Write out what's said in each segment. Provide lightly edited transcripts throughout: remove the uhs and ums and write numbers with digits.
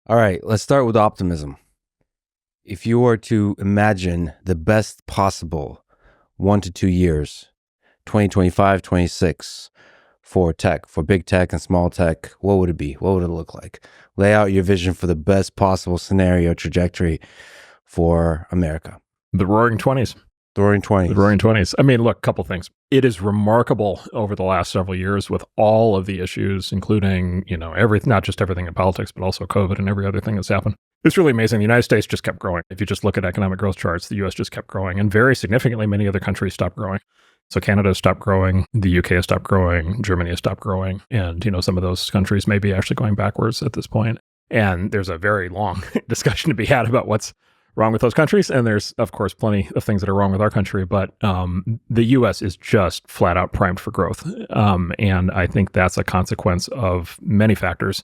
All right, let's start with optimism. If you were to imagine the best possible 1 to 2 years, 2025, 26, for tech, for big tech and small tech, what would it be? What would it look like? Lay out your vision for the best possible scenario trajectory for America. The Roaring 20s. The Roaring 20s. The Roaring 20s. I mean, look, a couple things. It is remarkable over the last several years with all of the issues, including, everything, not just everything in politics, but also COVID and every other thing that's happened. It's really amazing. The United States just kept growing. If you just look at economic growth charts, the US just kept growing. And very significantly, many other countries stopped growing. So Canada has stopped growing, the UK has stopped growing, Germany has stopped growing, and some of those countries may be actually going backwards at this point. And there's a very long discussion to be had about what's wrong with those countries. And there's, of course, plenty of things that are wrong with our country, but the US is just flat out primed for growth. And I think that's a consequence of many factors,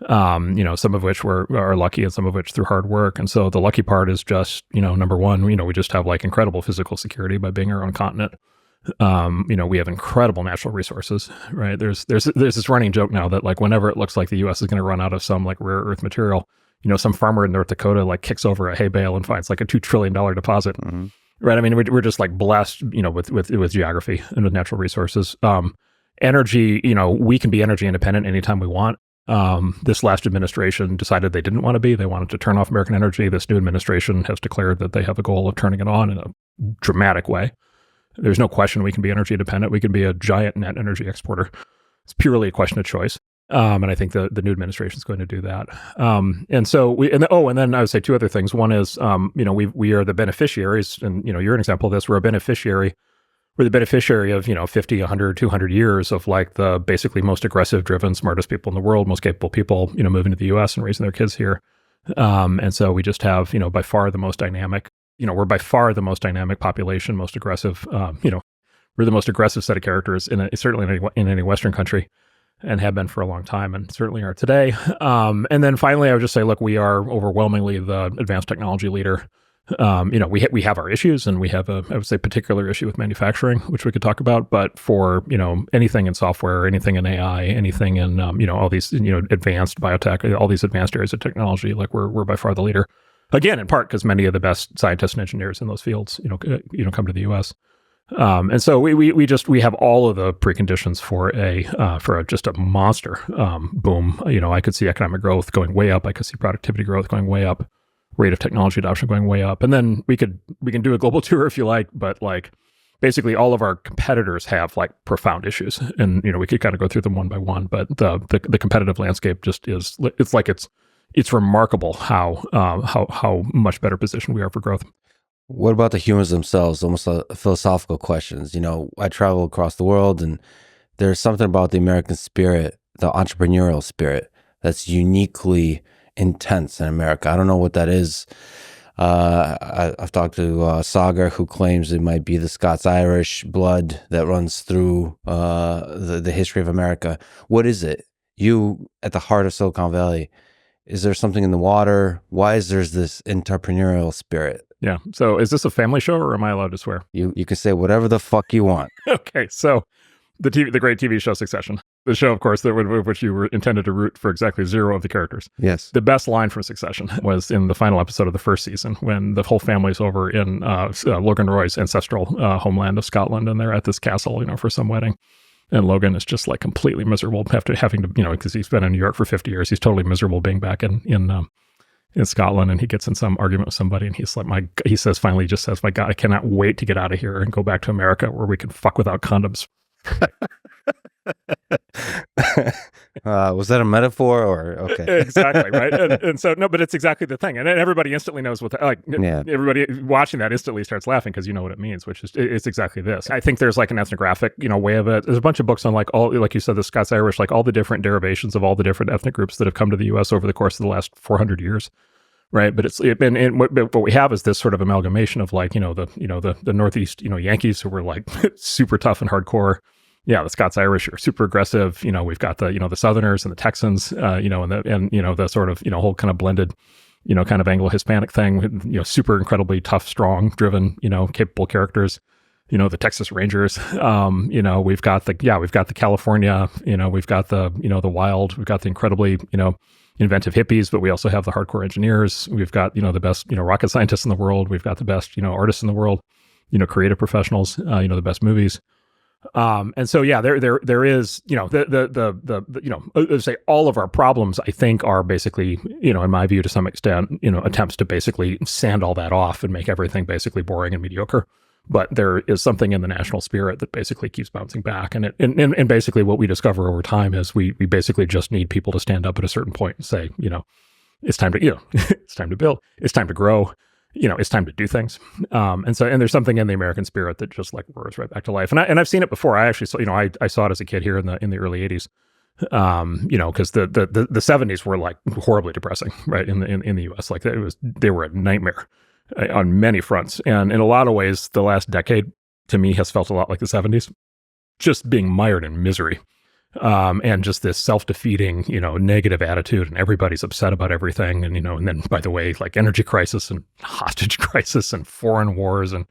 some of which are lucky and some of which through hard work. And so the lucky part is just, number one, we just have like incredible physical security by being our own continent. We have incredible natural resources, right? There's this running joke now that like whenever it looks like the US is going to run out of some like rare earth material, some farmer in North Dakota like kicks over a hay bale and finds like a $2 trillion deposit, right? I mean, we're just like blessed, with geography and with natural resources. Energy, we can be energy independent anytime we want. This last administration decided they didn't want to be. They wanted to turn off American energy. This new administration has declared that they have a goal of turning it on in a dramatic way. There's no question we can be energy independent. We can be a giant net energy exporter. It's purely a question of choice. And I think the new administration is going to do that. And then I would say two other things. One is, we are the beneficiaries, and, you're an example of this. We're the beneficiary of, 50, 100, 200 years of like the basically most aggressive driven, smartest people in the world, most capable people, moving to the US and raising their kids here. And so we just have, by far the most dynamic, we're by far the most dynamic population, most aggressive, we're the most aggressive set of characters certainly in any Western country, and have been for a long time and certainly are today. And then finally, I would just say, look, we are overwhelmingly the advanced technology leader. We have our issues, and we have I would say, particular issue with manufacturing, which we could talk about. But for, anything in software, anything in AI, anything in, all these, advanced biotech, all these advanced areas of technology, like we're by far the leader. Again, in part because many of the best scientists and engineers in those fields, come to the U.S. And so we have all of the preconditions for just a monster boom. I could see economic growth going way up. I could see productivity growth going way up. Rate of technology adoption going way up. And then we can do a global tour if you like, but like basically all of our competitors have like profound issues, and we could kind of go through them one by one. But the competitive landscape just is it's remarkable how much better positioned we are for growth. What about the humans themselves? Almost philosophical questions. I travel across the world, and there's something about the American spirit, the entrepreneurial spirit, that's uniquely intense in America. I don't know what that is. I've talked to Sagar, who claims it might be the Scots-Irish blood that runs through the history of America. What is it? You, at the heart of Silicon Valley, is there something in the water? Why is there this entrepreneurial spirit? Yeah. So is this a family show, or am I allowed to swear? You can say whatever the fuck you want. Okay. So the great TV show Succession, the show, of course, which you were intended to root for exactly zero of the characters. Yes. The best line from Succession was in the final episode of the first season, when the whole family's over in Logan Roy's ancestral homeland of Scotland, and they're at this castle, for some wedding. And Logan is just like completely miserable after having to, because he's been in New York for 50 years. He's totally miserable being back in Scotland, and he gets in some argument with somebody, and he says, my God, I cannot wait to get out of here and go back to America where we can fuck without condoms. Was that a metaphor, or okay? Exactly, right. And so no, but it's exactly the thing, and everybody instantly knows what everybody watching that instantly starts laughing because you know what it means, which is it's exactly this. I think there's like an ethnographic way of it. There's a bunch of books on like you said, the Scots-Irish, like all the different derivations of all the different ethnic groups that have come to the U.S. over the course of the last 400 years. Right, but what we have is this sort of amalgamation of like the Northeast Yankees who were like super tough and hardcore. Yeah, the Scots-Irish are super aggressive. We've got the Southerners and the Texans. The sort of whole kind of blended kind of Anglo-Hispanic thing. Super incredibly tough, strong, driven. Capable characters. The Texas Rangers. We've got the California. We've got the wild. We've got the incredibly inventive hippies, but we also have the hardcore engineers. We've got, the best, rocket scientists in the world. We've got the best, artists in the world, creative professionals, the best movies. And so, yeah, there is, let's say all of our problems, I think, are basically, in my view, to some extent, attempts to basically sand all that off and make everything basically boring and mediocre. But there is something in the national spirit that basically keeps bouncing back. And basically what we discover over time is we basically just need people to stand up at a certain point and say, it's time to, it's time to build, it's time to grow, it's time to do things. And there's something in the American spirit that just like roars right back to life. And I've seen it before. I actually saw, I saw it as a kid here in the early 80s. Because the 70s were like horribly depressing, right? In the US, like they were a nightmare on many fronts. And in a lot of ways, the last decade to me has felt a lot like the 70s, just being mired in misery. And just this self-defeating, negative attitude, and everybody's upset about everything. And, and then, by the way, like energy crisis and hostage crisis and foreign wars and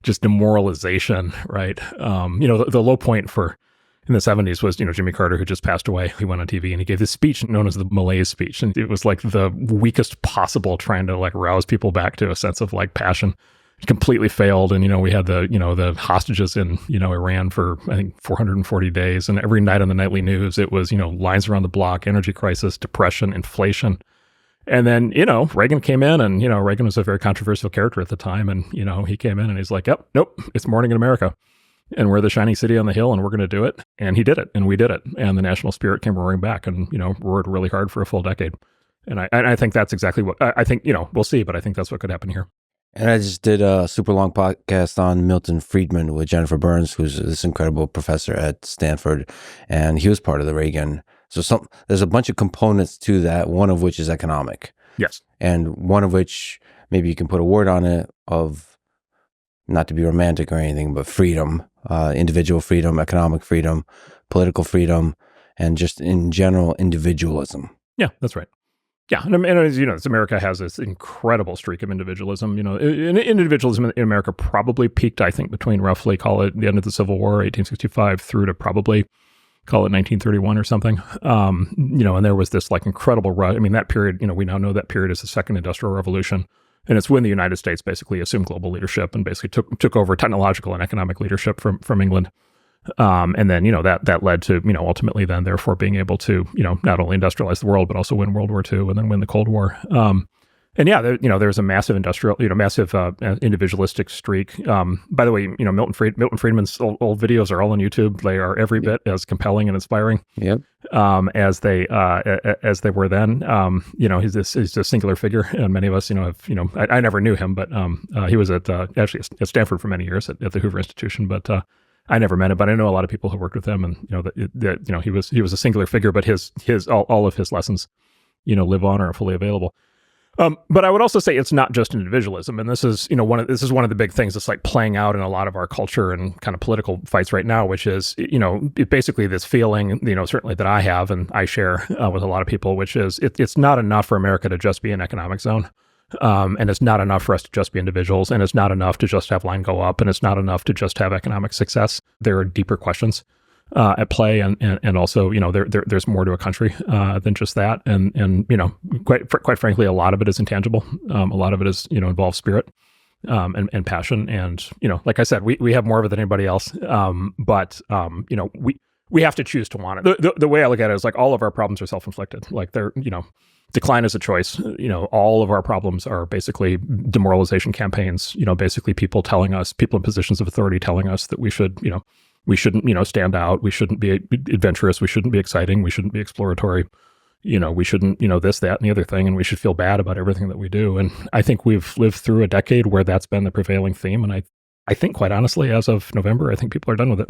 just demoralization, right? The low point in the 70s was, Jimmy Carter, who just passed away. He went on TV and he gave this speech known as the Malaise speech. And it was like the weakest possible, trying to like rouse people back to a sense of like passion. It completely failed. And, we had the hostages in, Iran for, I think, 440 days. And every night on the nightly news, it was, lines around the block, energy crisis, depression, inflation. And then, Reagan came in, and, Reagan was a very controversial character at the time. And, he came in and he's like, yep, nope, it's morning in America. And we're the shining city on the hill, and we're going to do it. And he did it, and we did it. And the national spirit came roaring back and, roared really hard for a full decade. And I think that's exactly what, I think, we'll see, but I think that's what could happen here. And I just did a super long podcast on Milton Friedman with Jennifer Burns, who's this incredible professor at Stanford, and he was part of the Reagan. So there's a bunch of components to that, one of which is economic. Yes. And one of which, maybe you can put a word on it, of, not to be romantic or anything, but freedom, individual freedom, economic freedom, political freedom, and just in general individualism. Yeah, that's right. Yeah, and as you know, America has this incredible streak of individualism. Individualism in America probably peaked, I think, between roughly, call it the end of the Civil War, 1865, through to probably, call it 1931 or something. And there was this like incredible rush. I mean, that period, we now know that period is the Second Industrial Revolution. And it's when the United States basically assumed global leadership and basically took over technological and economic leadership from England. And then, that led to, ultimately then therefore being able to, not only industrialize the world, but also win World War II and then win the Cold War. And yeah, there's a massive individualistic streak. By the way, Milton Friedman's old videos are all on YouTube. They are every bit as compelling and inspiring. Yep. As they were then. He's a singular figure, and many of us, I never knew him, but he was actually at Stanford for many years at the Hoover Institution, but I never met him, but I know a lot of people who worked with him, and he was a singular figure, but his all of his lessons, live on or are fully available. But I would also say it's not just individualism, and this is one of the big things that's like playing out in a lot of our culture and kind of political fights right now, which is basically this feeling certainly that I have and I share with a lot of people, which is it's not enough for America to just be an economic zone. And it's not enough for us to just be individuals, and it's not enough to just have line go up, and it's not enough to just have economic success. There are deeper questions at play, and also there's more to a country than just that. And quite frankly, a lot of it is intangible. A lot of it is involves spirit and passion. And like I said, we have more of it than anybody else. But we have to choose to want it. The way I look at it is like all of our problems are self-inflicted. Like they're decline is a choice. All of our problems are basically demoralization campaigns. Basically people in positions of authority telling us that we shouldn't, stand out. We shouldn't be adventurous. We shouldn't be exciting. We shouldn't be exploratory. We shouldn't, this, that, and the other thing. And we should feel bad about everything that we do. And I think we've lived through a decade where that's been the prevailing theme. And I think, quite honestly, as of November, I think people are done with it.